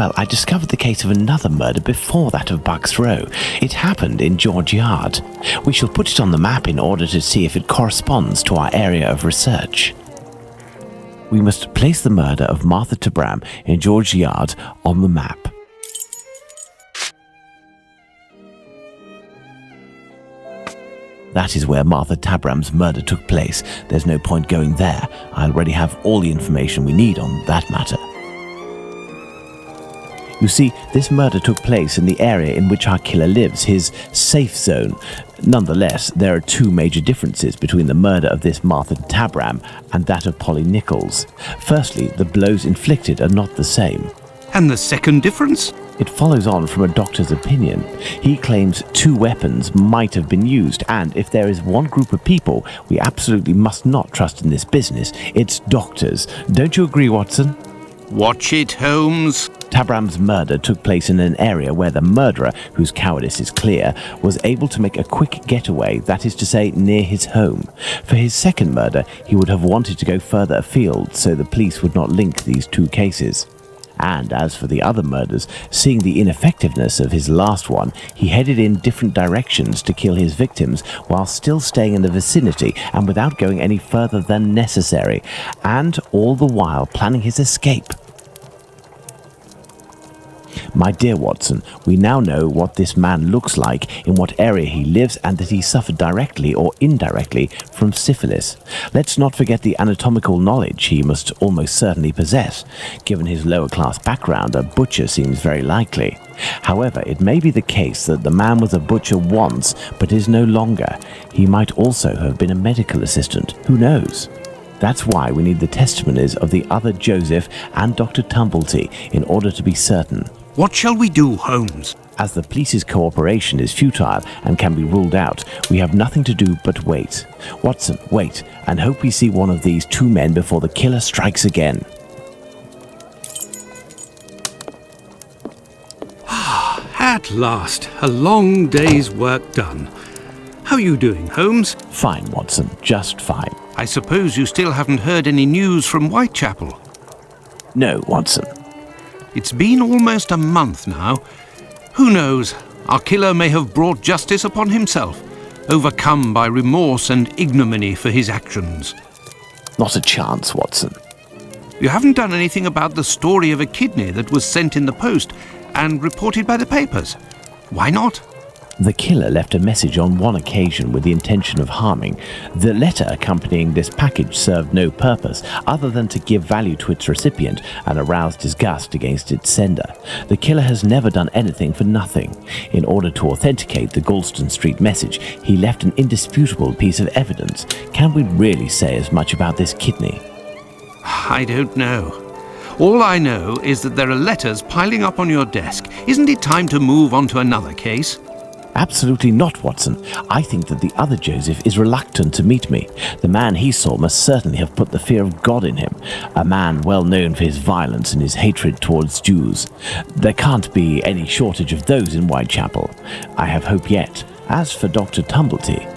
Well, I discovered the case of another murder before that of Bucks Row. It happened in George Yard. We shall put it on the map in order to see if it corresponds to our area of research. We must place the murder of Martha Tabram in George Yard on the map. That is where Martha Tabram's murder took place. There's no point going there. I already have all the information we need on that matter. You see, this murder took place in the area in which our killer lives, his safe zone. Nonetheless, there are two major differences between the murder of this Martha Tabram and that of Polly Nichols. Firstly, the blows inflicted are not the same. And the second difference? It follows on from a doctor's opinion. He claims two weapons might have been used, and if there is one group of people we absolutely must not trust in this business, it's doctors. Don't you agree, Watson? Watch it, Holmes. Tabram's murder took place in an area where the murderer, whose cowardice is clear, was able to make a quick getaway, that is to say, near his home. For his second murder, he would have wanted to go further afield, so the police would not link these two cases. And as for the other murders, seeing the ineffectiveness of his last one, he headed in different directions to kill his victims while still staying in the vicinity and without going any further than necessary, and all the while planning his escape. My dear Watson, we now know what this man looks like, in what area he lives, and that he suffered directly or indirectly from syphilis. Let's not forget the anatomical knowledge he must almost certainly possess. Given his lower-class background, a butcher seems very likely. However, it may be the case that the man was a butcher once, but is no longer. He might also have been a medical assistant. Who knows? That's why we need the testimonies of the other Joseph and Dr. Tumblety in order to be certain. What shall we do, Holmes? As the police's cooperation is futile and can be ruled out, we have nothing to do but wait. Watson, wait, and hope we see one of these two men before the killer strikes again. At last, a long day's work done. How are you doing, Holmes? Fine, Watson, just fine. I suppose you still haven't heard any news from Whitechapel? No, Watson. It's been almost a month now. Who knows? Our killer may have brought justice upon himself, overcome by remorse and ignominy for his actions. Not a chance, Watson. You haven't done anything about the story of a kidney that was sent in the post and reported by the papers. Why not? The killer left a message on one occasion with the intention of harming. The letter accompanying this package served no purpose other than to give value to its recipient and arouse disgust against its sender. The killer has never done anything for nothing. In order to authenticate the Galston Street message, he left an indisputable piece of evidence. Can we really say as much about this kidney? I don't know. All I know is that there are letters piling up on your desk. Isn't it time to move on to another case? Absolutely not, Watson. I think that the other Joseph is reluctant to meet me. The man he saw must certainly have put the fear of God in him, a man well known for his violence and his hatred towards Jews. There can't be any shortage of those in Whitechapel. I have hope yet. As for Dr. Tumblety...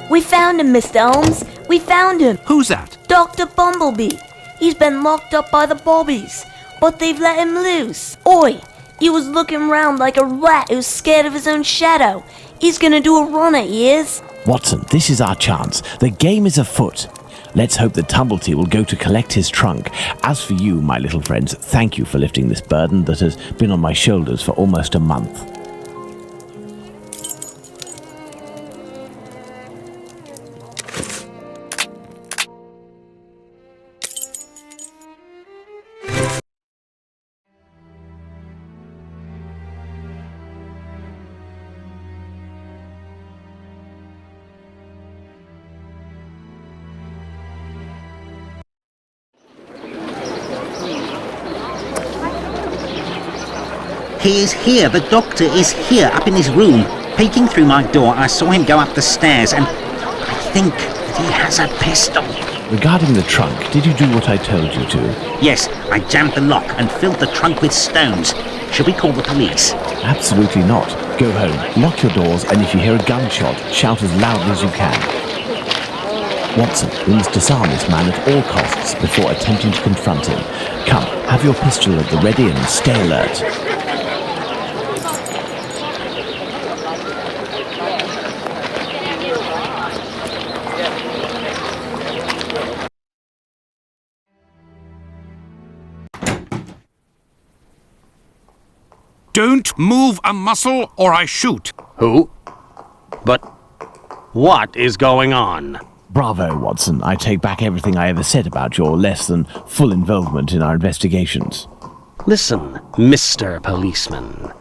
We found him, Mr. Holmes. We found him. Who's that? Dr. Bumblebee. He's been locked up by the bobbies, but they've let him loose. Oi! He was looking round like a rat who's scared of his own shadow. He's gonna do a runner, he is. Watson, this is our chance. The game is afoot. Let's hope that Tumblety will go to collect his trunk. As for you, my little friends, thank you for lifting this burden that has been on my shoulders for almost a month. He is here, the doctor is here, up in his room. Peeking through my door, I saw him go up the stairs, and I think that he has a pistol. Regarding the trunk, did you do what I told you to? Yes, I jammed the lock and filled the trunk with stones. Shall we call the police? Absolutely not. Go home, lock your doors, and if you hear a gunshot, shout as loudly as you can. Watson, we must disarm this man at all costs before attempting to confront him. Come, have your pistol at the ready and stay alert. Don't move a muscle or I shoot. Who? But what is going on? Bravo, Watson. I take back everything I ever said about your less than full involvement in our investigations. Listen, Mr. Policeman.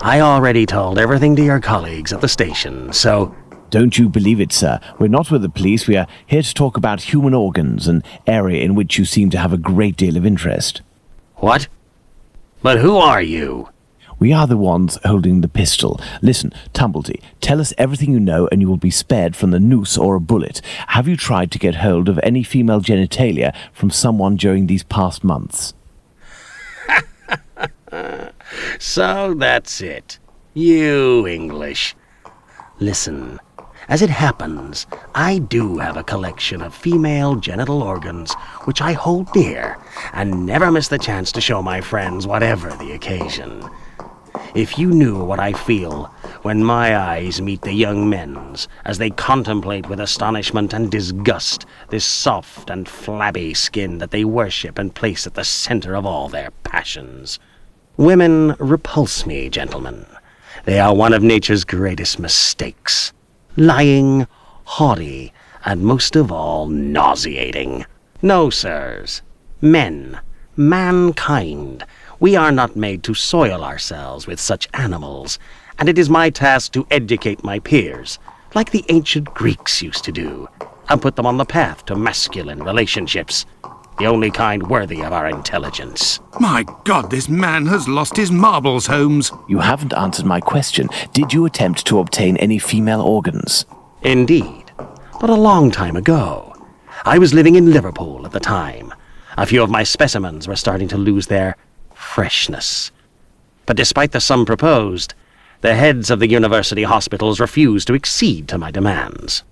I already told everything to your colleagues at the station, so... Don't you believe it, sir. We're not with the police. We are here to talk about human organs, an area in which you seem to have a great deal of interest. What? But who are you? We are the ones holding the pistol. Listen, Tumblety, tell us everything you know and you will be spared from the noose or a bullet. Have you tried to get hold of any female genitalia from someone during these past months? So that's it. You English. Listen, as it happens, I do have a collection of female genital organs which I hold dear and never miss the chance to show my friends whatever the occasion. If you knew what I feel when my eyes meet the young men's as they contemplate with astonishment and disgust this soft and flabby skin that they worship and place at the center of all their passions. Women repulse me, gentlemen. They are one of nature's greatest mistakes. Lying, haughty, and most of all, nauseating. No, sirs. Men, mankind, we are not made to soil ourselves with such animals, and it is my task to educate my peers, like the ancient Greeks used to do, and put them on the path to masculine relationships, the only kind worthy of our intelligence. My God, this man has lost his marbles, Holmes. You haven't answered my question. Did you attempt to obtain any female organs? Indeed, but a long time ago. I was living in Liverpool at the time. A few of my specimens were starting to lose their freshness. But despite the sum proposed, the heads of the university hospitals refused to accede to my demands.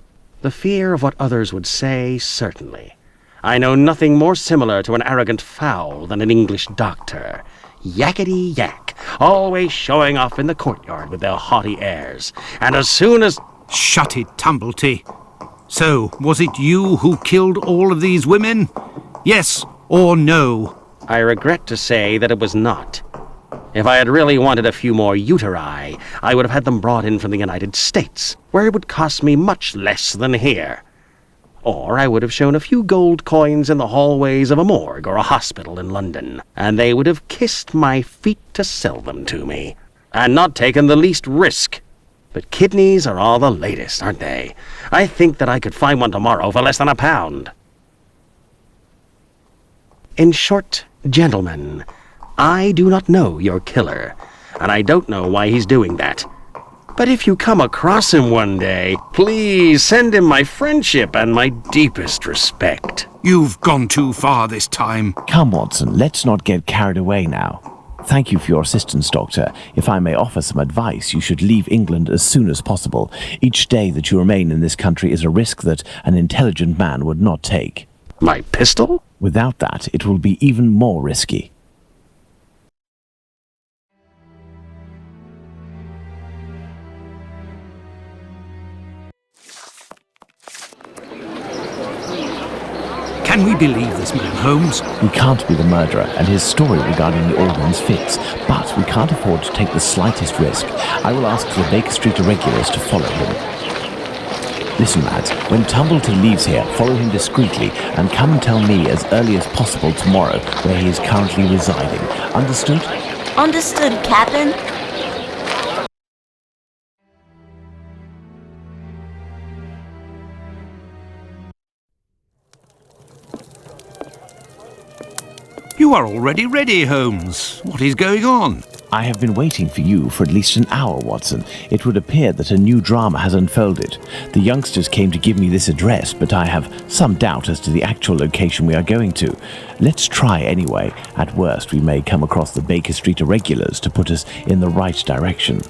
The fear of what others would say, certainly. I know nothing more similar to an arrogant fowl than an English doctor. Yakety yak, always showing off in the courtyard with their haughty airs. And as soon as... Shut it, Tumblety. So, was it you who killed all of these women? Yes or no? I regret to say that it was not. If I had really wanted a few more uteri, I would have had them brought in from the United States, where it would cost me much less than here. Or I would have shown a few gold coins in the hallways of a morgue or a hospital in London, and they would have kissed my feet to sell them to me, and not taken the least risk. But kidneys are all the latest, aren't they? I think that I could find one tomorrow for less than £1. In short, gentlemen, I do not know your killer, and I don't know why he's doing that. But if you come across him one day, please send him my friendship and my deepest respect. You've gone too far this time. Come, Watson, let's not get carried away now. Thank you for your assistance, Doctor. If I may offer some advice, you should leave England as soon as possible. Each day that you remain in this country is a risk that an intelligent man would not take. My pistol? Without that, it will be even more risky. Can we believe this man, Holmes? He can't be the murderer, and his story regarding the organs fits. But we can't afford to take the slightest risk. I will ask the Baker Street irregulars to follow him. Listen, lads, when Tumbleton leaves here, follow him discreetly and come and tell me as early as possible tomorrow where he is currently residing. Understood? Understood, Captain. You are already ready, Holmes. What is going on? I have been waiting for you for at least an hour, Watson. It would appear that a new drama has unfolded. The youngsters came to give me this address, but I have some doubt as to the actual location we are going to. Let's try anyway. At worst, we may come across the Baker Street irregulars to put us in the right direction.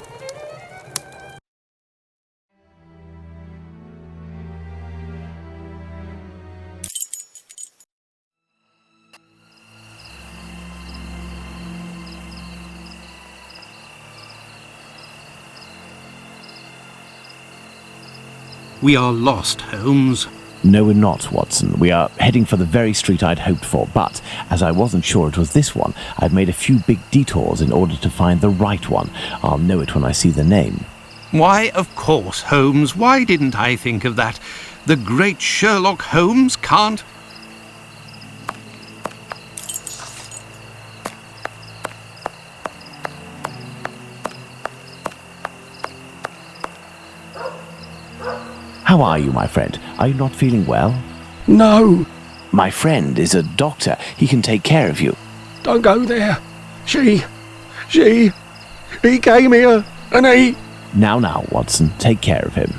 We are lost, Holmes. No, we're not, Watson. We are heading for the very street I'd hoped for, but as I wasn't sure it was this one, I've made a few big detours in order to find the right one. I'll know it when I see the name. Why, of course, Holmes. Why didn't I think of that? The great Sherlock Holmes can't... How are you, my friend? Are you not feeling well? No, My friend is a doctor. He can take care of you. don't go there. He came here, and he... Now, Watson, take care of him.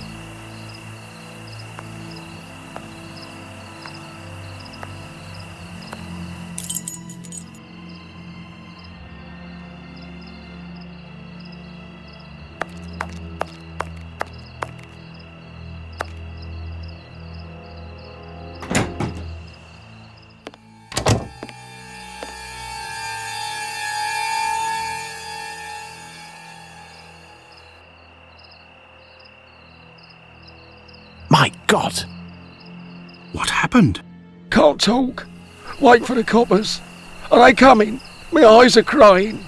My God! What happened? Can't talk. Wait for the coppers. Are they coming? My eyes are crying.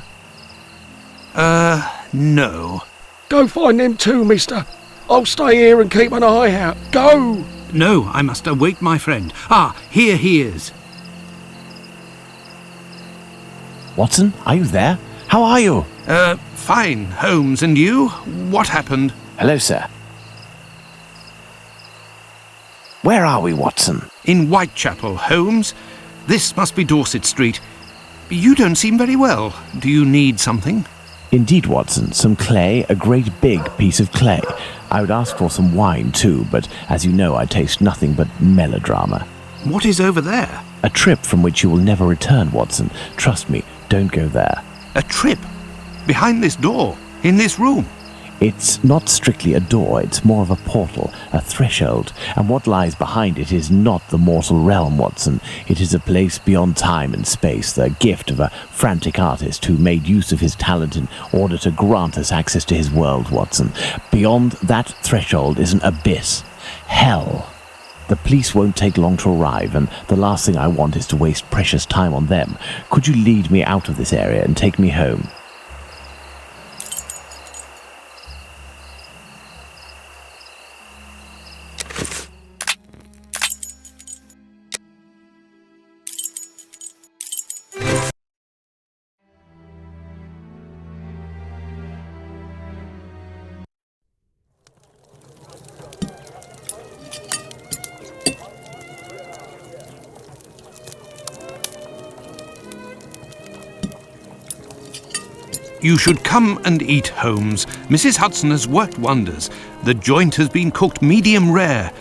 No. Go find them too, mister. I'll stay here and keep an eye out. Go! No, I must await my friend. Ah, here he is. Watson, are you there? How are you? Fine, Holmes, and you? What happened? Hello, sir. Where are we, Watson? In Whitechapel, Holmes. This must be Dorset Street. You don't seem very well. Do you need something? Indeed, Watson, some clay, a great big piece of clay. I would ask for some wine too, but as you know, I taste nothing but melodrama. What is over there? A trip from which you will never return, Watson. Trust me, don't go there. A trip? Behind this door? In this room? It's not strictly a door, it's more of a portal, a threshold, and what lies behind it is not the mortal realm, Watson. It is a place beyond time and space, the gift of a frantic artist who made use of his talent in order to grant us access to his world, Watson. Beyond that threshold is an abyss. Hell. The police won't take long to arrive, and the last thing I want is to waste precious time on them. Could you lead me out of this area and take me home? You should come and eat, Holmes. Mrs. Hudson has worked wonders. The joint has been cooked medium rare.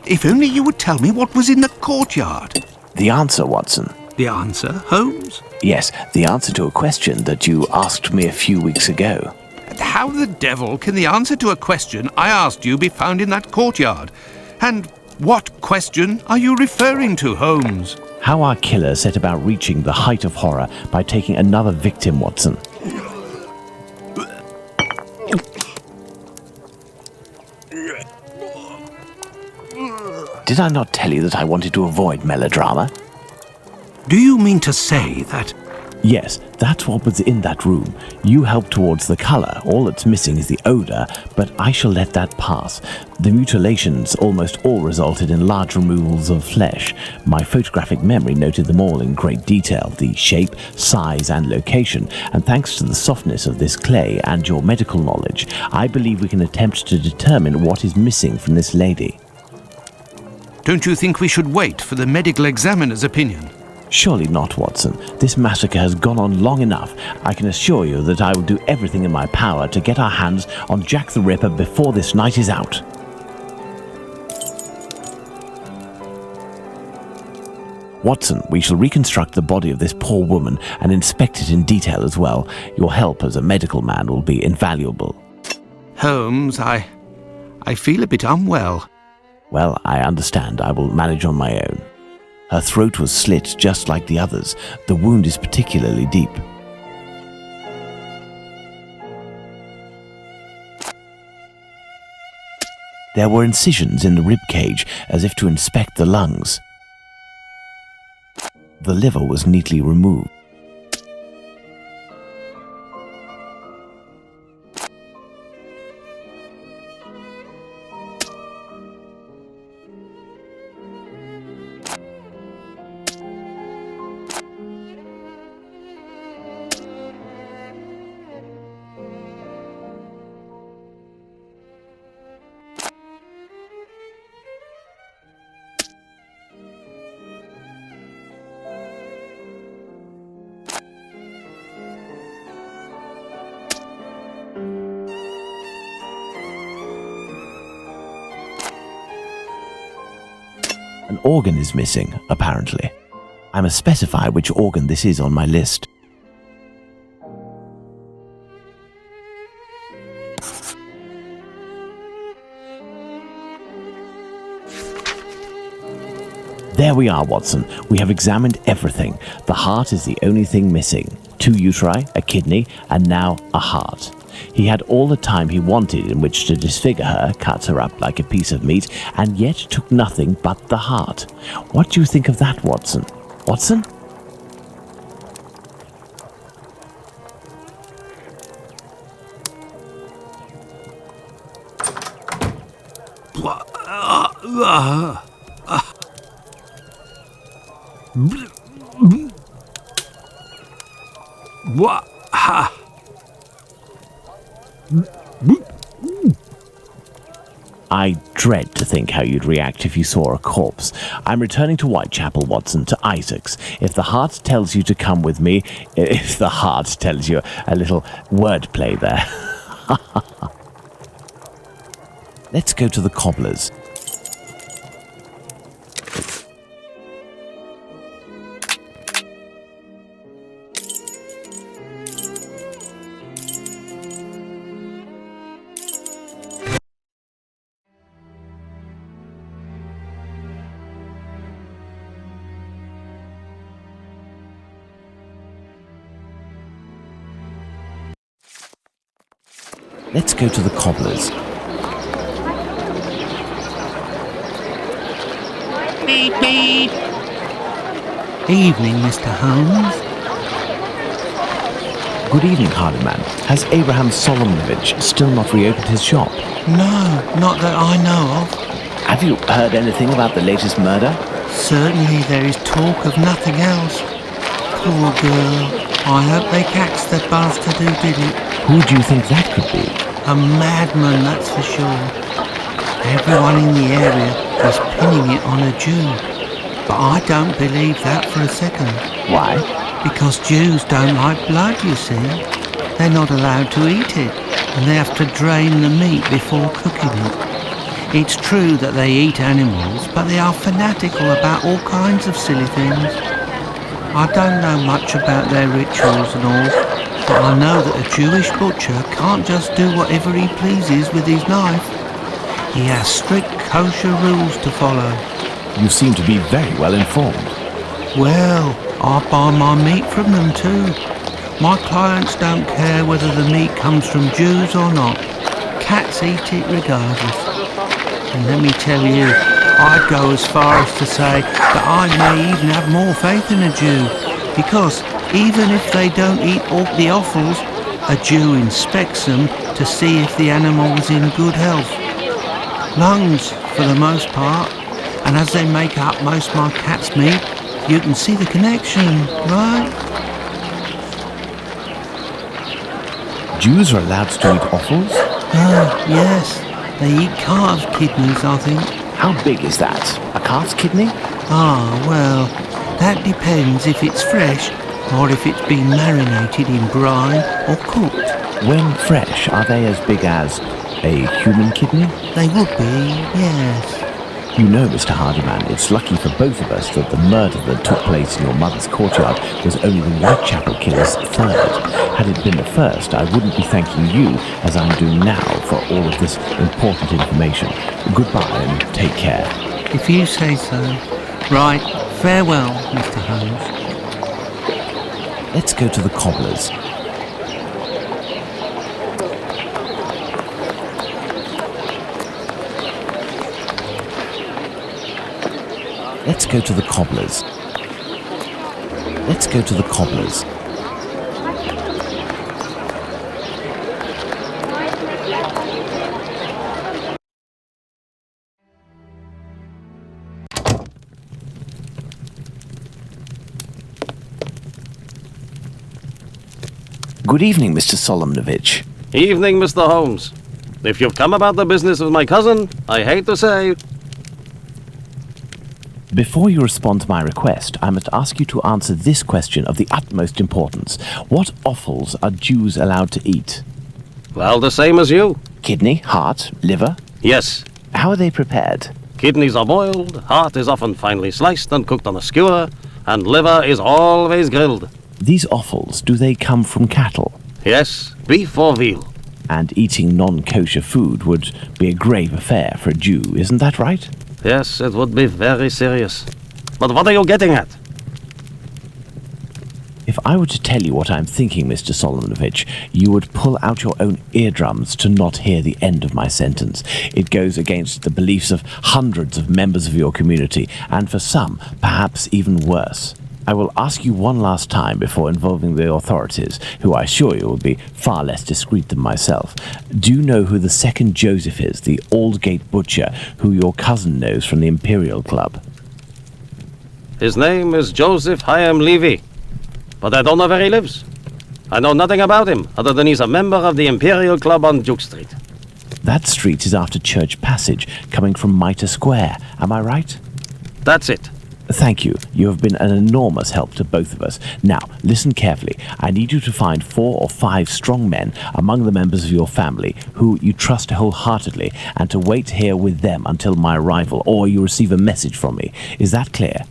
If only you would tell me what was in the courtyard. The answer, Watson. The answer, Holmes? Yes, the answer to a question that you asked me a few weeks ago. How the devil can the answer to a question I asked you be found in that courtyard? And what question are you referring to, Holmes? How our killer set about reaching the height of horror by taking another victim, Watson. Did I not tell you that I wanted to avoid melodrama? Do you mean to say that... Yes, that's what was in that room. You helped towards the colour. All that's missing is the odour, but I shall let that pass. The mutilations almost all resulted in large removals of flesh. My photographic memory noted them all in great detail, the shape, size and location, and thanks to the softness of this clay and your medical knowledge, I believe we can attempt to determine what is missing from this lady. Don't you think we should wait for the medical examiner's opinion? Surely not, Watson. This massacre has gone on long enough. I can assure you that I will do everything in my power to get our hands on Jack the Ripper before this night is out. Watson, we shall reconstruct the body of this poor woman and inspect it in detail as well. Your help as a medical man will be invaluable. Holmes, I feel a bit unwell. Well, I understand. I will manage on my own. Her throat was slit just like the others. The wound is particularly deep. There were incisions in the rib cage, as if to inspect the lungs. The liver was neatly removed. An organ is missing, apparently. I must specify which organ this is on my list. There we are, Watson. We have examined everything. The heart is the only thing missing. 2 uteri, a kidney, and now a heart. He had all the time he wanted in which to disfigure her, cut her up like a piece of meat, and yet took nothing but the heart. What do you think of that, Watson? Watson? I dread to think how you'd react if you saw a corpse. I'm returning to Whitechapel, Watson, to Isaac's. If the heart tells you to come with me, if the heart tells you, a little wordplay there. Let's go to the cobbler's. Let's go to the cobbler's. Beep, beep. Evening, Mr. Holmes. Good evening, Hardyman. Has Abraham Solomonovich still not reopened his shop? No, not that I know of. Have you heard anything about the latest murder? Certainly there is talk of nothing else. Poor girl. I hope they catch the bastard who did it. Who do you think that could be? A madman, that's for sure. Everyone in the area was pinning it on a Jew. But I don't believe that for a second. Why? Because Jews don't like blood, you see. They're not allowed to eat it, and they have to drain the meat before cooking it. It's true that they eat animals, but they are fanatical about all kinds of silly things. I don't know much about their rituals and all, but I know that a Jewish butcher can't just do whatever he pleases with his knife. He has strict kosher rules to follow. You seem to be very well informed. Well, I buy my meat from them too. My clients don't care whether the meat comes from Jews or not. Cats eat it regardless. And let me tell you, I'd go as far as to say that I may even have more faith in a Jew, because even if they don't eat all the offals, a Jew inspects them to see if the animal is in good health. Lungs, for the most part, and as they make up most of my cat's meat, you can see the connection, right? Jews are allowed to eat offals? Oh, yes. They eat calves' kidneys, I think. How big is that? A calf's kidney? Ah, well, that depends if it's fresh or if it's been marinated in brine or cooked. When fresh, are they as big as a human kidney? They would be, yes. You know, Mr. Hardyman, it's lucky for both of us that the murder that took place in your mother's courtyard was only the Whitechapel killer's third. Had it been the first, I wouldn't be thanking you, as I'm doing now, for all of this important information. Goodbye and take care. If you say so. Right, farewell, Mr. Holmes. Let's go to the cobbler's. Let's go to the cobbler's. Let's go to the cobbler's. Good evening, Mr. Solomonovich. Evening, Mr. Holmes. If you've come about the business of my cousin, I hate to say... Before you respond to my request, I must ask you to answer this question of the utmost importance. What offals are Jews allowed to eat? Well, the same as you. Kidney, heart, liver? Yes. How are they prepared? Kidneys are boiled, heart is often finely sliced and cooked on a skewer, and liver is always grilled. These offals, do they come from cattle? Yes, beef or veal. And eating non-kosher food would be a grave affair for a Jew, isn't that right? Yes, it would be very serious. But what are you getting at? If I were to tell you what I'm thinking, Mr. Solomonovich, you would pull out your own eardrums to not hear the end of my sentence. It goes against the beliefs of hundreds of members of your community, and for some, perhaps even worse. I will ask you one last time before involving the authorities, who I assure you will be far less discreet than myself. Do you know who the second Joseph is, the Aldgate butcher, who your cousin knows from the Imperial Club? His name is Joseph Chaim Levy, but I don't know where he lives. I know nothing about him, other than he's a member of the Imperial Club on Duke Street. That street is after Church Passage, coming from Mitre Square, am I right? That's it. Thank you. You have been an enormous help to both of us. Now, listen carefully. I need you to find 4 or 5 strong men among the members of your family who you trust wholeheartedly, and to wait here with them until my arrival, or you receive a message from me. Is that clear?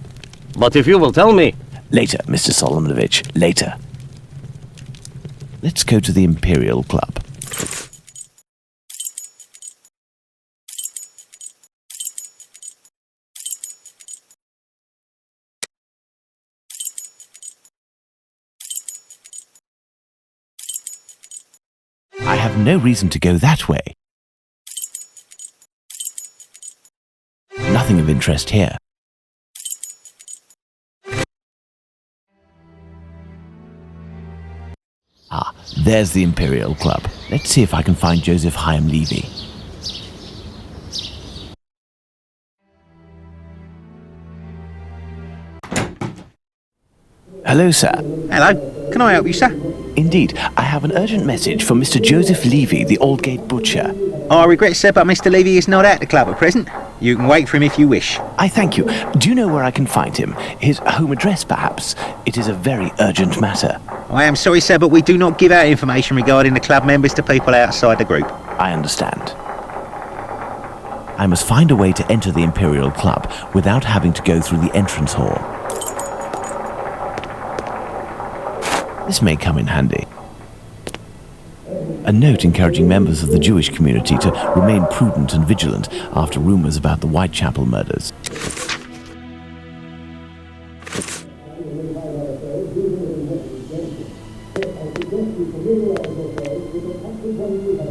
But if you will tell me... Later, Mr. Solomonovich. Later. Let's go to the Imperial Club. I have no reason to go that way. Nothing of interest here. Ah, there's the Imperial Club. Let's see if I can find Joseph Chaim Levy. Hello, sir. Hello. Can I help you, sir? Indeed, I have an urgent message from Mr. Joseph Levy, the Aldgate butcher. I regret, sir, but Mr. Levy is not at the club at present. You can wait for him if you wish. I thank you. Do you know where I can find him? His home address, perhaps? It is a very urgent matter. I am sorry, sir, but we do not give out information regarding the club members to people outside the group. I understand. I must find a way to enter the Imperial Club without having to go through the entrance hall. This may come in handy. A note encouraging members of the Jewish community to remain prudent and vigilant after rumors about the Whitechapel murders.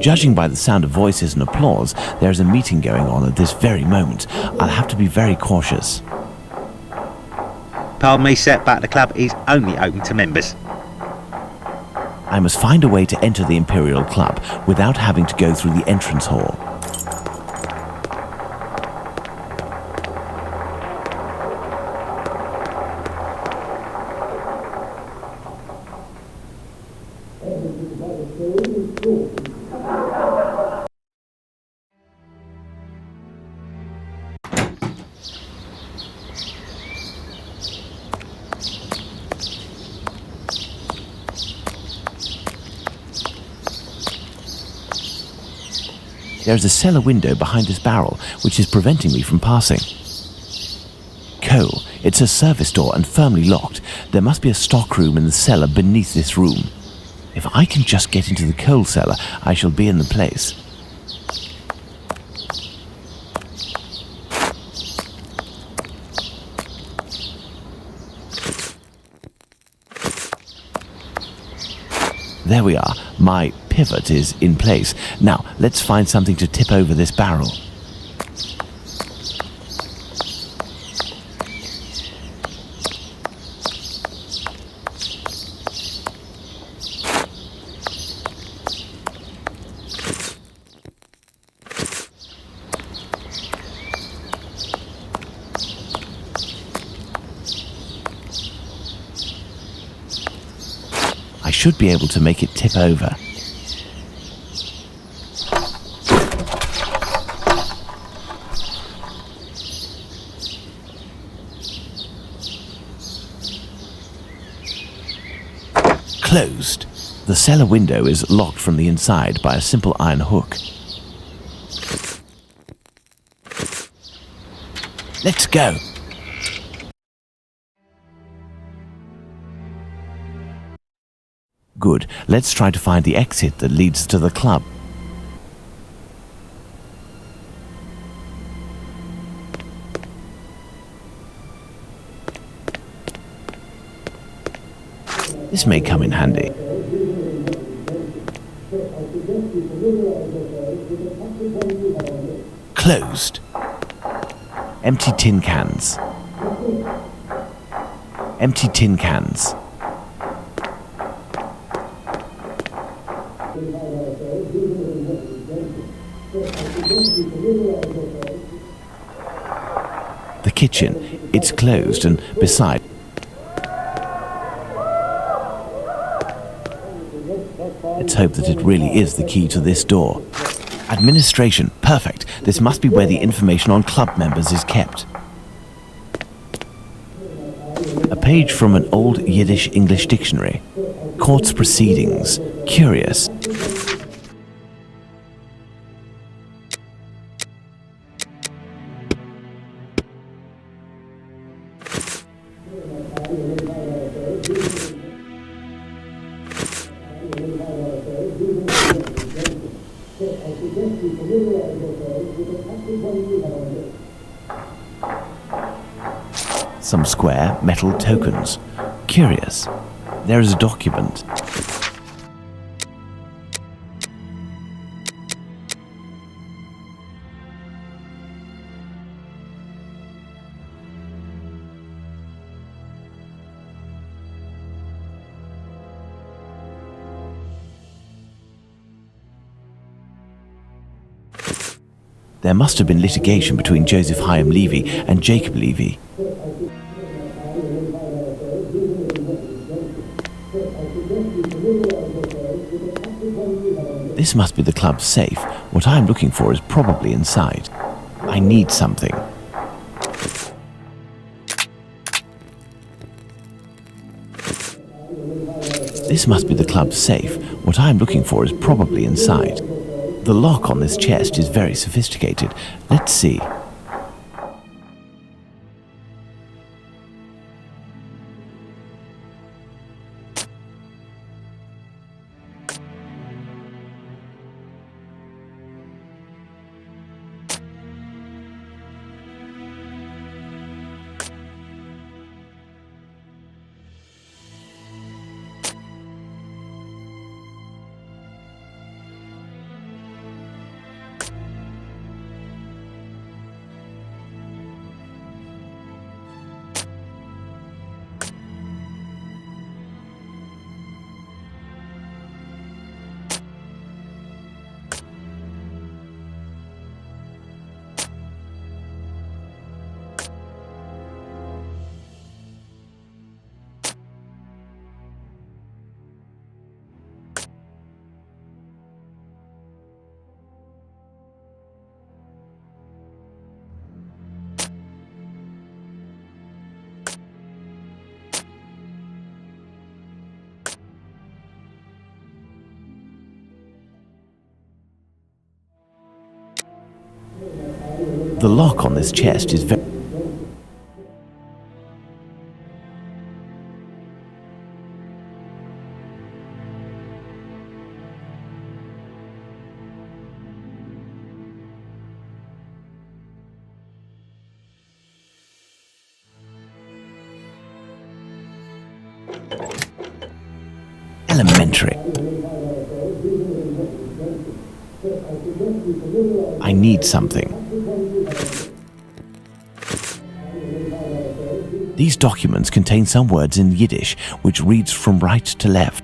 Judging by the sound of voices and applause, there is a meeting going on at this very moment. I'll have to be very cautious. Pardon me, sir, but the club is only open to members. I must find a way to enter the Imperial Club without having to go through the entrance hall. There is a cellar window behind this barrel, which is preventing me from passing. Coal. It's a service door and firmly locked. There must be a stock room in the cellar beneath this room. If I can just get into the coal cellar, I shall be in the place. There we are. My pivot is in place. Now, let's find something to tip over this barrel. should be able to make it tip over. Closed. The cellar window is locked from the inside by a simple iron hook. Let's go. Good. Let's try to find the exit that leads to the club. This may come in handy. Closed. Empty tin cans. Empty tin cans. The kitchen. It's closed, and besides, let's hope that it really is the key to this door. Administration. Perfect. This must be where the information on club members is kept. A page from an old Yiddish-English dictionary. Court's proceedings. Curious. Some square metal tokens. Curious. There is a document. There must have been litigation between Joseph Hyam Levy and Jacob Levy. This must be the club's safe. What I am looking for is probably inside. I need something. This must be the club's safe. What I am looking for is probably inside. The lock on this chest is very sophisticated. Let's see. The lock on this chest is very... elementary. I need something. These documents contain some words in Yiddish, which reads from right to left.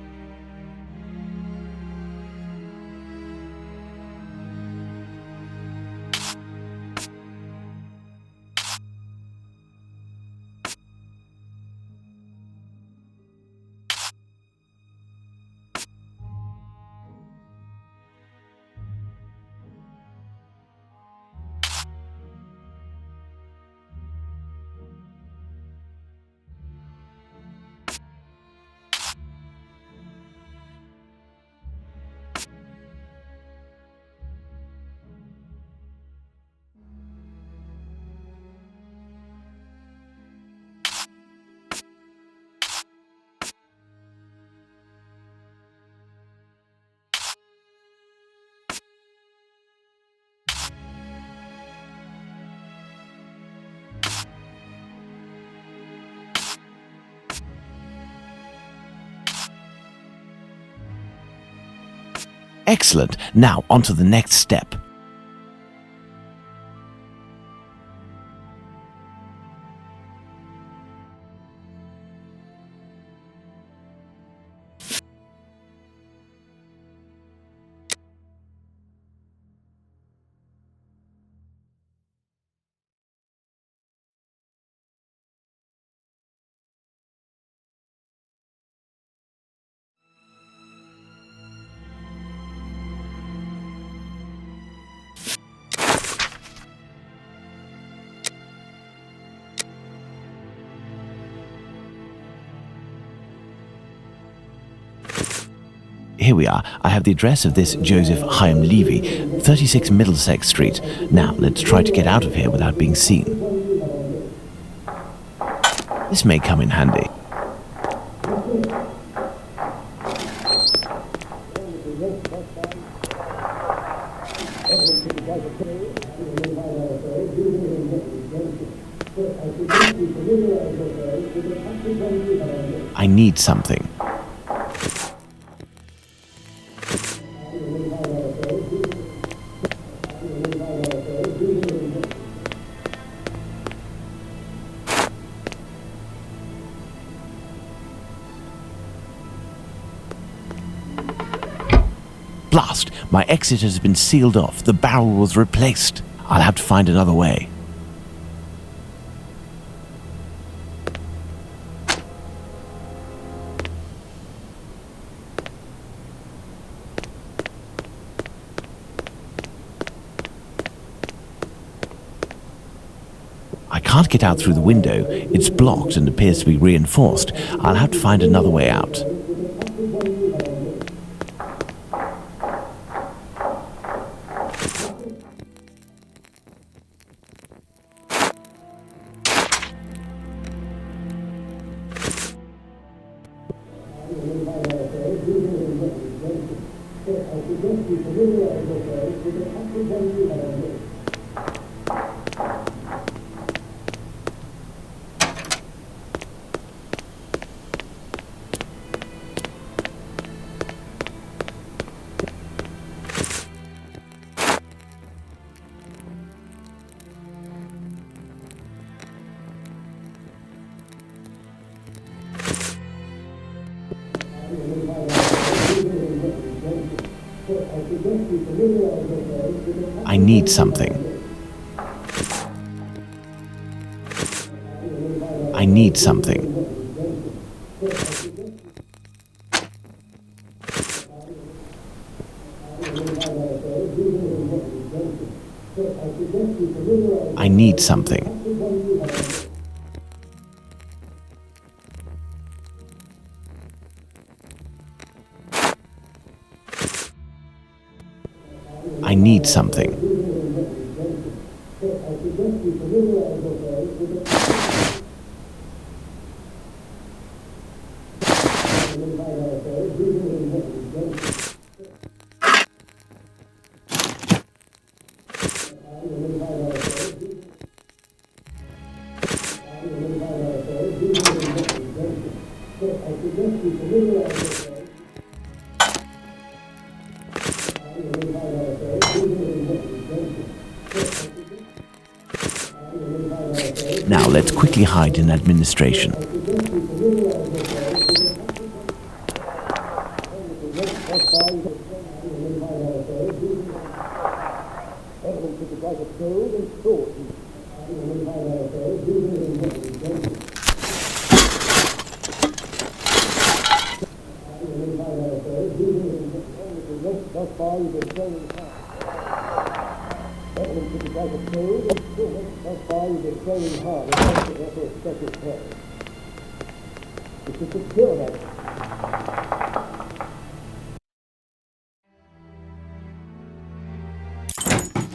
Excellent. Now, on to the next step. Here we are. I have the address of this Joseph Chaim Levy, 36 Middlesex Street. Now, let's try to get out of here without being seen. This may come in handy. I need something. Blast! My exit has been sealed off. The barrel was replaced. I'll have to find another way. I can't get out through the window. It's blocked and appears to be reinforced. I'll have to find another way out. I need something. I need something. I need something. I need something. Now let's quickly hide in administration.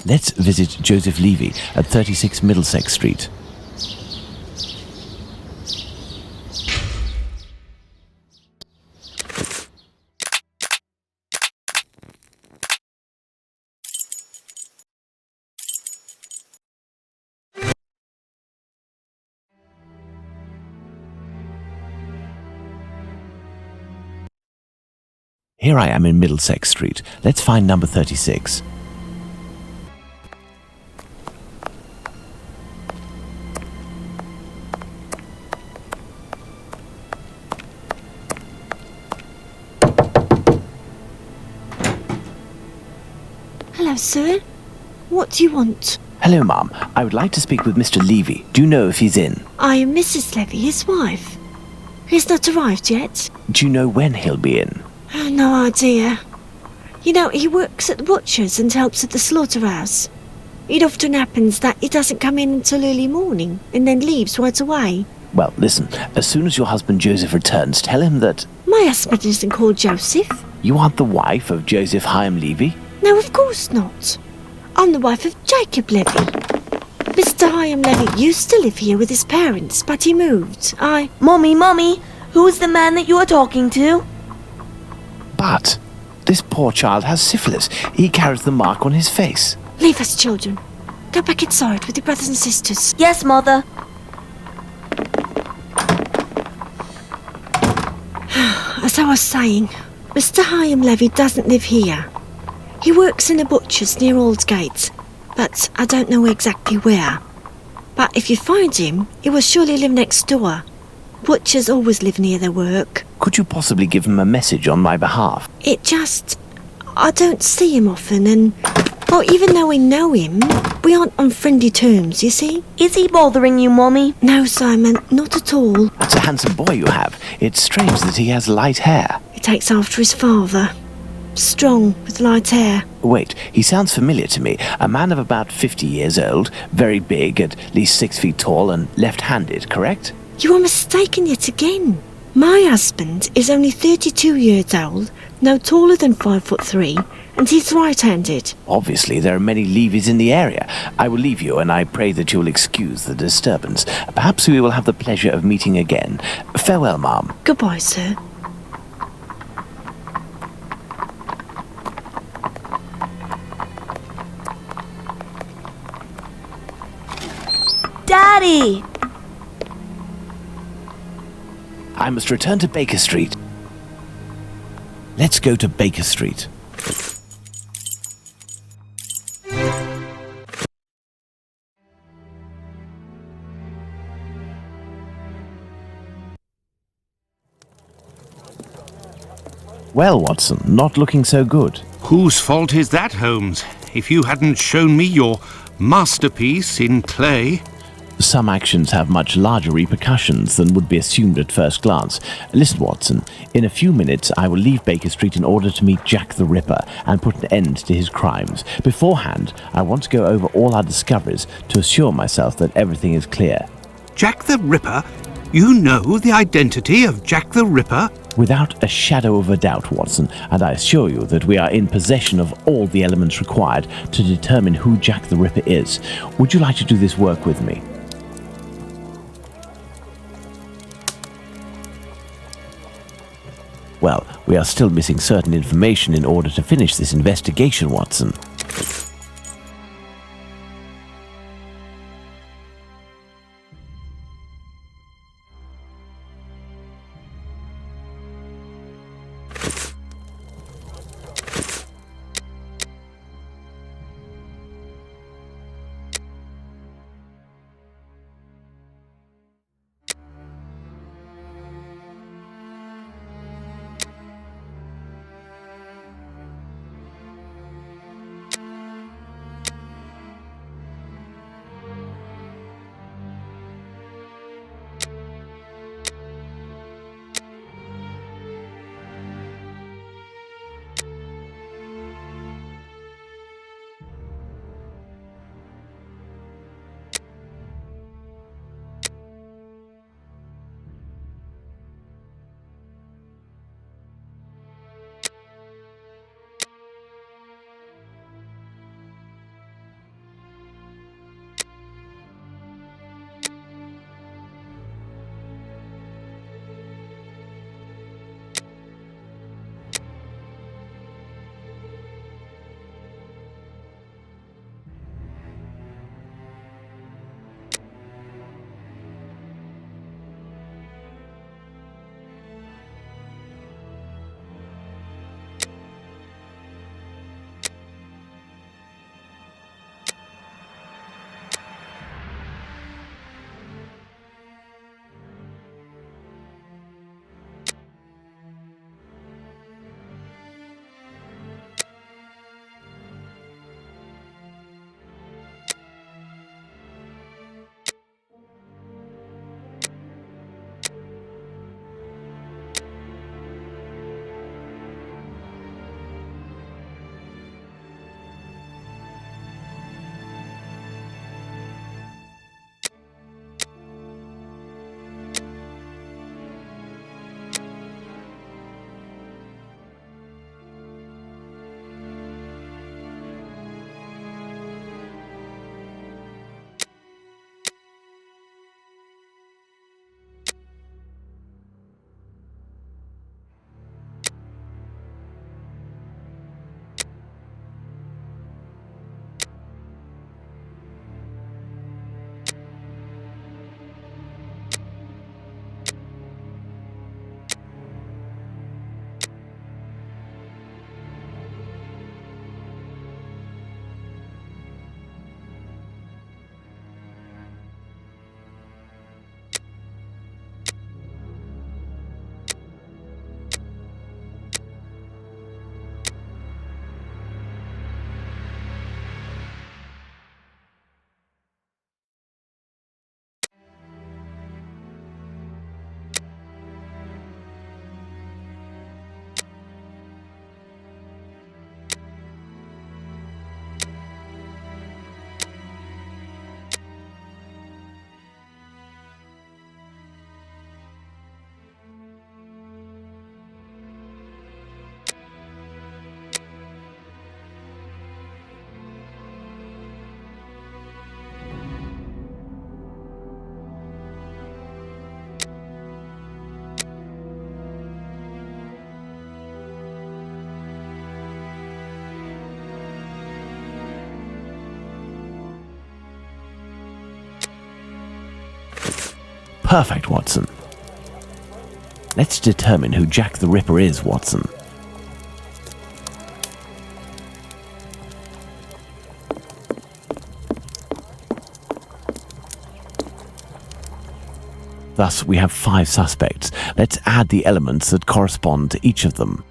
Let's visit Joseph Levy at 36 Middlesex Street. Here I am in Middlesex Street. Let's find number 36. Hello, sir. What do you want? Hello, Ma'am. I would like to speak with Mr. Levy. Do you know if he's in? I am Mrs. Levy, his wife. He's not arrived yet. Do you know when he'll be in? Oh, no idea. You know, he works at the butcher's and helps at the slaughterhouse. It often happens that he doesn't come in until early morning and then leaves right away. Well, listen, as soon as your husband Joseph returns, tell him that... My husband isn't called Joseph. You aren't the wife of Joseph Hyam Levy? No, of course not. I'm the wife of Jacob Levy. Mr. Hyam Levy used to live here with his parents, but he moved. Mummy, who's the man that you are talking to? But this poor child has syphilis. He carries the mark on his face. Leave us, children. Go back inside with your brothers and sisters. Yes, Mother. As I was saying, Mr. Hyam Levy doesn't live here. He works in a butcher's near Aldgate, but I don't know exactly where. But if you find him, he will surely live next door. Butchers always live near their work. Could you possibly give him a message on my behalf? I don't see him often, and... Well, even though we know him, we aren't on friendly terms, you see? Is he bothering you, Mummy? No, Simon, not at all. That's a handsome boy you have. It's strange that he has light hair. He takes after his father. Strong, with light hair. Wait, he sounds familiar to me. A man of about 50 years old, very big, at least 6 feet tall, and left-handed, correct? You are mistaken yet again. My husband is only 32 years old, no taller than 5'3", and he's right-handed. Obviously, there are many Levys in the area. I will leave you, and I pray that you will excuse the disturbance. Perhaps we will have the pleasure of meeting again. Farewell, Ma'am. Goodbye, sir. Daddy! I must return to Baker Street. Let's go to Baker Street. Well, Watson, not looking so good. Whose fault is that, Holmes? If you hadn't shown me your masterpiece in clay... Some actions have much larger repercussions than would be assumed at first glance. Listen, Watson, in a few minutes I will leave Baker Street in order to meet Jack the Ripper and put an end to his crimes. Beforehand, I want to go over all our discoveries to assure myself that everything is clear. Jack the Ripper? You know the identity of Jack the Ripper? Without a shadow of a doubt, Watson, and I assure you that we are in possession of all the elements required to determine who Jack the Ripper is. Would you like to do this work with me? Well, we are still missing certain information in order to finish this investigation, Watson. Perfect, Watson. Let's determine who Jack the Ripper is, Watson. Thus, we have 5 suspects. Let's add the elements that correspond to each of them.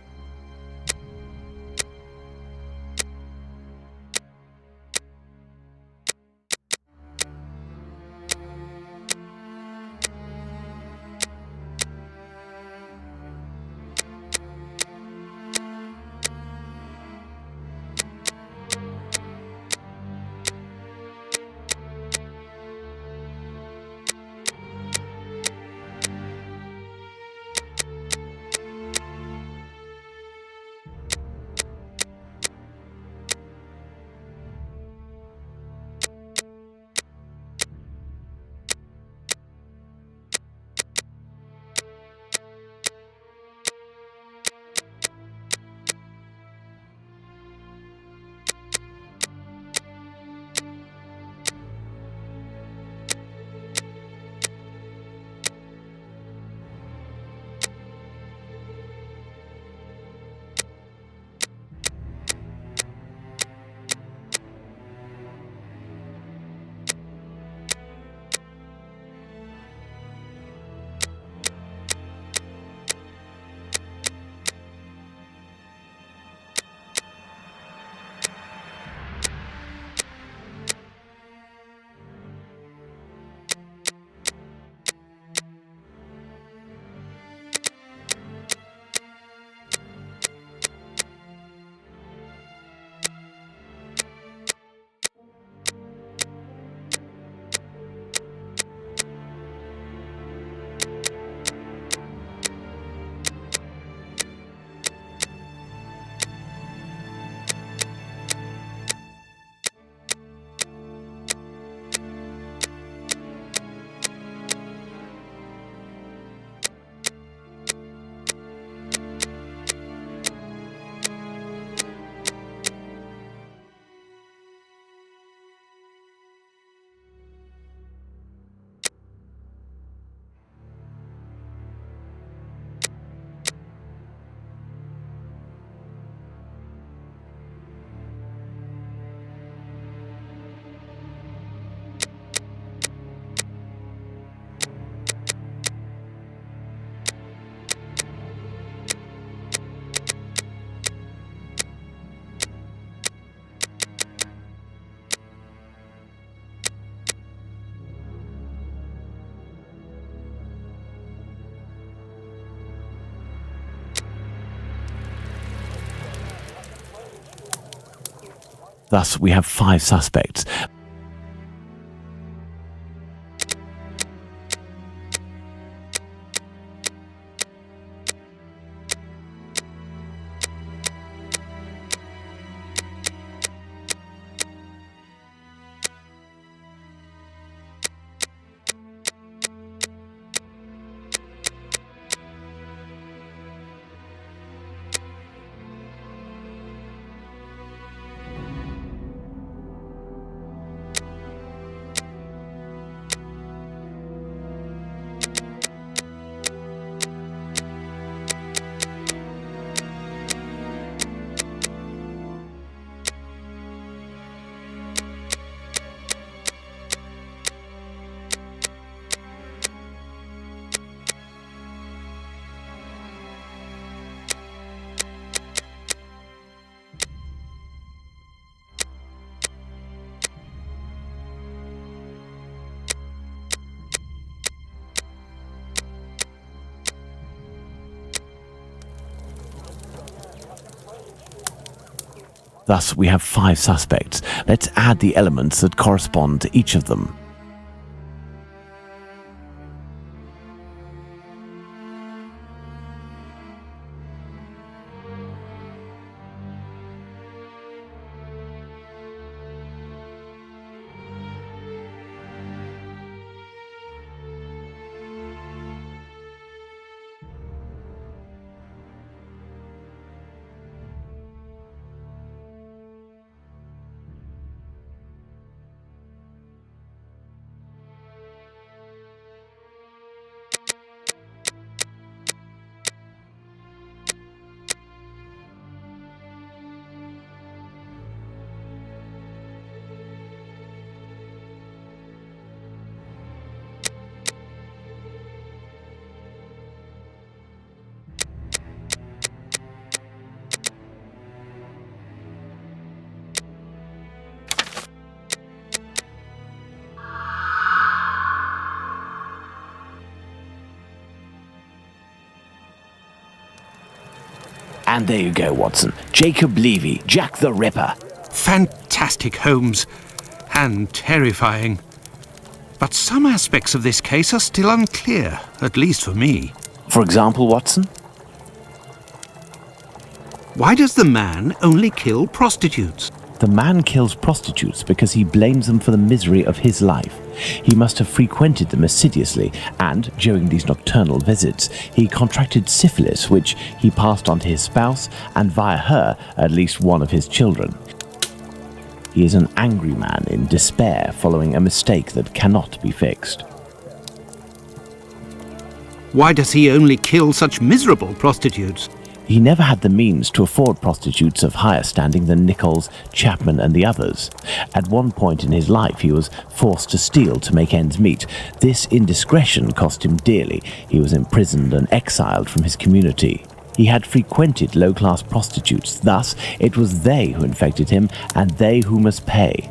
Thus, we have 5 suspects. Thus, we have 5 suspects. Let's add the elements that correspond to each of them. And there you go, Watson. Jacob Levy, Jack the Ripper. Fantastic, Holmes. And terrifying. But some aspects of this case are still unclear, at least for me. For example, Watson? Why does the man only kill prostitutes? The man kills prostitutes because he blames them for the misery of his life. He must have frequented them assiduously, and during these nocturnal visits, he contracted syphilis, which he passed on to his spouse, and via her, at least one of his children. He is an angry man in despair following a mistake that cannot be fixed. Why does he only kill such miserable prostitutes? He never had the means to afford prostitutes of higher standing than Nichols, Chapman and the others. At one point in his life he was forced to steal to make ends meet. This indiscretion cost him dearly. He was imprisoned and exiled from his community. He had frequented low-class prostitutes, thus it was they who infected him and they who must pay.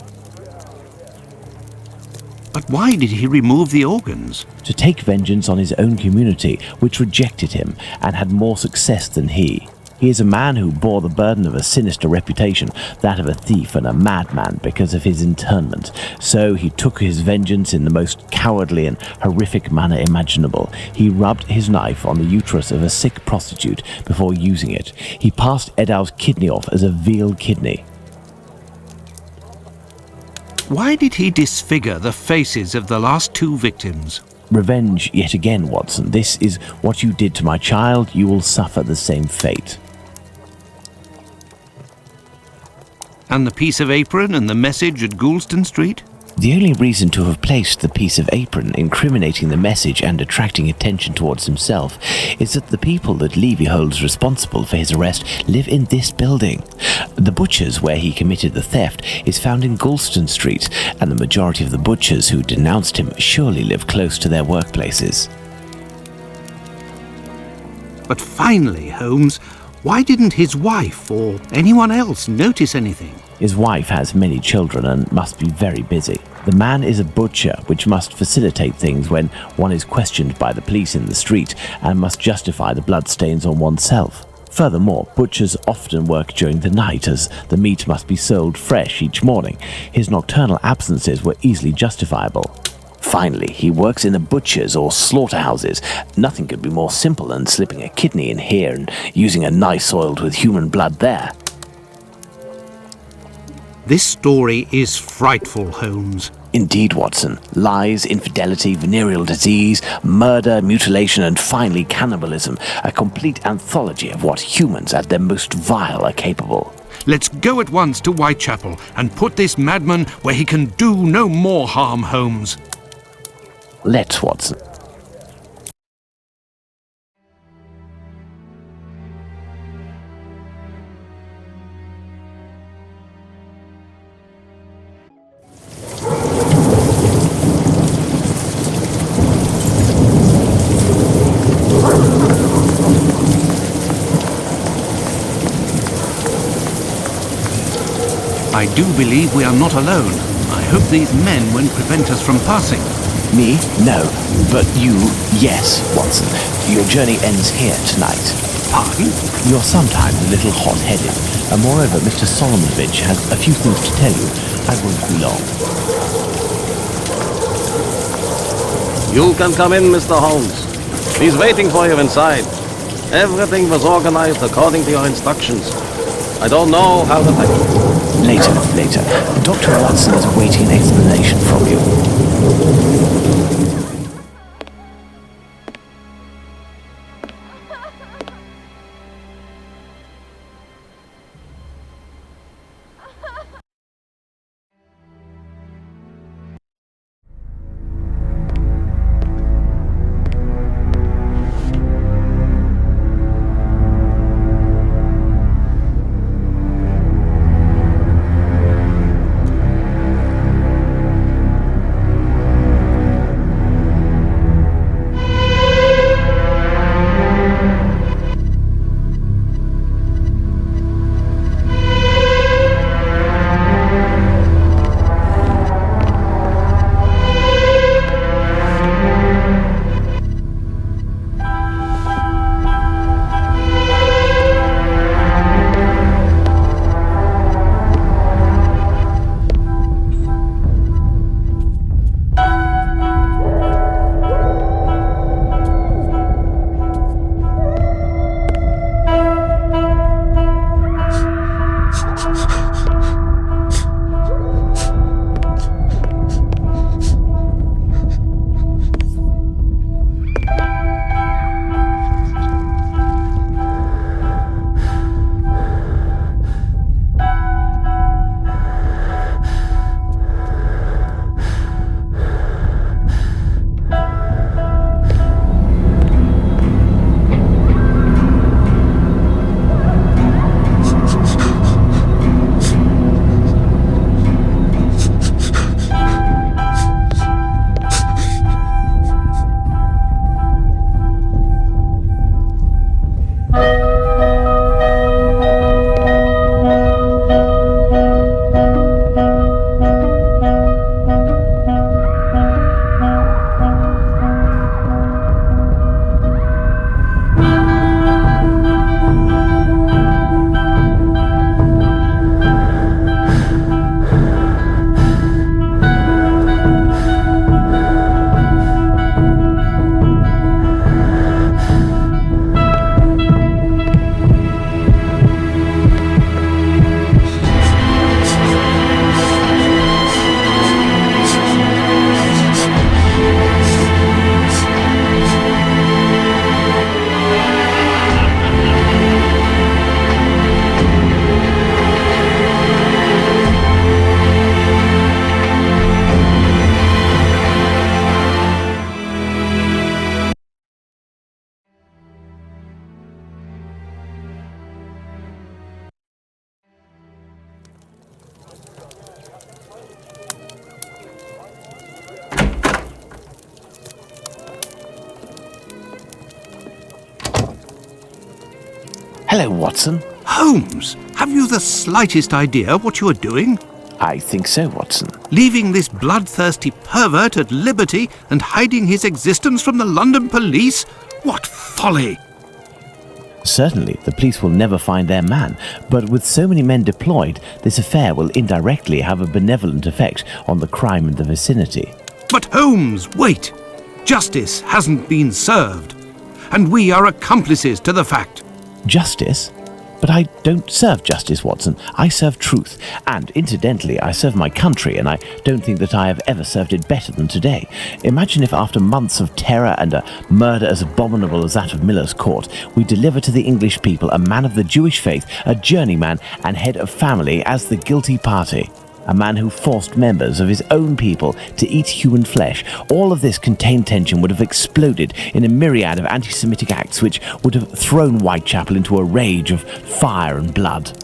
But why did he remove the organs? To take vengeance on his own community, which rejected him and had more success than he. He is a man who bore the burden of a sinister reputation, that of a thief and a madman, because of his internment. So he took his vengeance in the most cowardly and horrific manner imaginable. He rubbed his knife on the uterus of a sick prostitute before using it. He passed Edow's kidney off as a veal kidney. Why did he disfigure the faces of the last two victims? Revenge yet again, Watson. This is what you did to my child. You will suffer the same fate. And the piece of apron and the message at Goulston Street? The only reason to have placed the piece of apron incriminating the message and attracting attention towards himself is that the people that Levy holds responsible for his arrest live in this building. The butcher's where he committed the theft is found in Goulston Street, and the majority of the butchers who denounced him surely live close to their workplaces. But finally, Holmes, why didn't his wife or anyone else notice anything? His wife has many children and must be very busy. The man is a butcher, which must facilitate things when one is questioned by the police in the street and must justify the bloodstains on oneself. Furthermore, butchers often work during the night as the meat must be sold fresh each morning. His nocturnal absences were easily justifiable. Finally, he works in the butchers or slaughterhouses. Nothing could be more simple than slipping a kidney in here and using a knife soiled with human blood there. This story is frightful, Holmes. Indeed, Watson. Lies, infidelity, venereal disease, murder, mutilation, and finally cannibalism. A complete anthology of what humans at their most vile are capable. Let's go at once to Whitechapel and put this madman where he can do no more harm, Holmes. Let's, Watson. I do believe we are not alone. I hope these men won't prevent us from passing. Me? No. But you, yes, Watson. Your journey ends here tonight. Pardon? You're sometimes a little hot-headed, and moreover, Mr. Solomonovich has a few things to tell you. I won't be long. You can come in, Mr. Holmes. He's waiting for you inside. Everything was organized according to your instructions. I don't know how to thank you. Later. Dr. Watson is awaiting an explanation from you. Hello, Watson. Holmes, have you the slightest idea what you are doing? I think so, Watson. Leaving this bloodthirsty pervert at liberty and hiding his existence from the London police? What folly! Certainly, the police will never find their man, but with so many men deployed, this affair will indirectly have a benevolent effect on the crime in the vicinity. But Holmes, wait! Justice hasn't been served, and we are accomplices to the fact. Justice? But I don't serve justice, Watson. I serve truth. And incidentally, I serve my country, and I don't think that I have ever served it better than today. Imagine if after months of terror and a murder as abominable as that of Miller's Court, we deliver to the English people a man of the Jewish faith, a journeyman and head of family as the guilty party. A man who forced members of his own people to eat human flesh. All of this contained tension would have exploded in a myriad of anti-Semitic acts which would have thrown Whitechapel into a rage of fire and blood.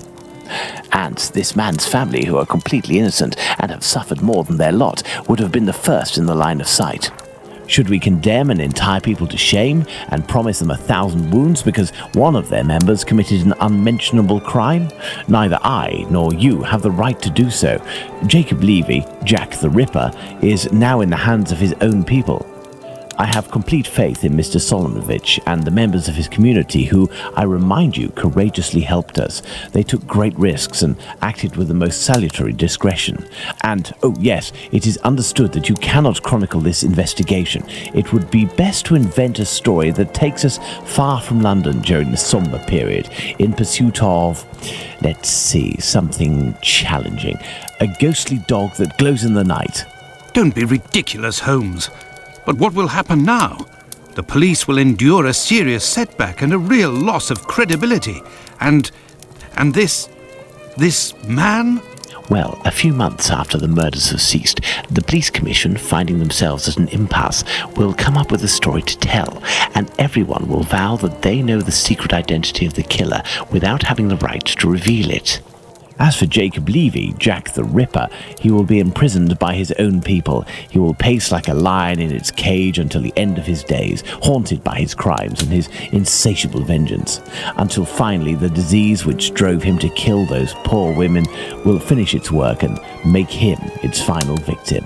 And this man's family, who are completely innocent and have suffered more than their lot, would have been the first in the line of sight. Should we condemn an entire people to shame and promise them 1,000 wounds because one of their members committed an unmentionable crime? Neither I nor you have the right to do so. Jacob Levy, Jack the Ripper, is now in the hands of his own people. I have complete faith in Mr. Solomovich and the members of his community who, I remind you, courageously helped us. They took great risks and acted with the most salutary discretion. And, oh yes, it is understood that you cannot chronicle this investigation. It would be best to invent a story that takes us far from London during the somber period, in pursuit of, let's see, something challenging. A ghostly dog that glows in the night. Don't be ridiculous, Holmes. But what will happen now? The police will endure a serious setback and a real loss of credibility. And this man? Well, a few months after the murders have ceased, the police commission, finding themselves at an impasse, will come up with a story to tell, and everyone will vow that they know the secret identity of the killer without having the right to reveal it. As for Jacob Levy, Jack the Ripper, he will be imprisoned by his own people. He will pace like a lion in its cage until the end of his days, haunted by his crimes and his insatiable vengeance, until finally the disease which drove him to kill those poor women will finish its work and make him its final victim.